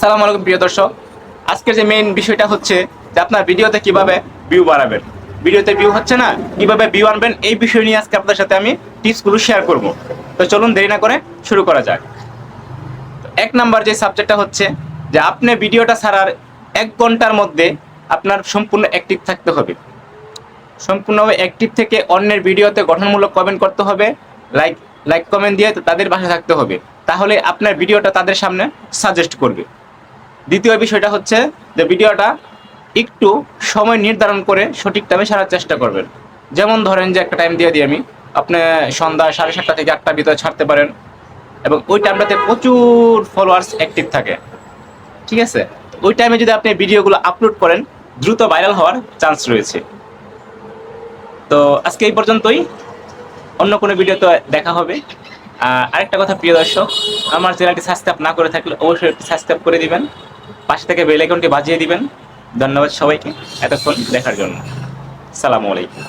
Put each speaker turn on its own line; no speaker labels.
আসসালামু আলাইকুম প্রিয় দর্শক। আজকের যে মেইন বিষয়টা হচ্ছে যে আপনার ভিডিওতে কিভাবে ভিউ বাড়াবেন। ভিডিওতে ভিউ হচ্ছে না, কিভাবে ভিউ আনবেন, এই বিষয় নিয়ে আজকে আপনাদের সাথে আমি টিপসগুলো শেয়ার করব। তো চলুন দেরি না করে শুরু করা যাক। এক নাম্বার যে সাবজেক্টটা হচ্ছে যে আপনি ভিডিওটা ছাড়ার 1 ঘন্টার মধ্যে আপনার সম্পূর্ণ অ্যাক্টিভ থাকতে হবে। সম্পূর্ণভাবে অ্যাক্টিভ থেকে অন্যের ভিডিওতে গঠনমূলক কমেন্ট করতে হবে, লাইক লাইক কমেন্ট দিয়ে তাদের পাশে থাকতে হবে। তাহলে আপনার ভিডিওটা তাদের সামনে সাজেস্ট করবে। দ্বিতীয় বিষয়টা হচ্ছে যে ভিডিওটা একটু সময় নির্ধারণ করে সঠিক টাইমে ছাড়ার চেষ্টা করবেন। যেমন ধরেন যে একটা টাইম দিয়ে দিই আমি, আপনি সন্ধ্যা 7:30টা থেকে 8টার ভিতরে ছাড়তে পারেন এবং ওই টাইমটাতে প্রচুর ফলোয়ার্স অ্যাক্টিভ থাকে। ঠিক আছে, ওই টাইমে যদি আপনি ভিডিওগুলো আপলোড করেন দ্রুত ভাইরাল হওয়ার চান্স রয়েছে। তো আজকে এই পর্যন্তই, অন্য কোনো ভিডিওতে দেখা হবে। আরেকটা কথা প্রিয় দর্শক, আমার চ্যানেলটি সাবস্ক্রাইব না করে থাকলে অবশ্যই সাবস্ক্রাইব করে দিবেন, পাশে থেকে বেল আইকনটি বাজিয়ে দিবেন। ধন্যবাদ সবাইকে এতক্ষণ দেখার জন্য। আসসালামু আলাইকুম।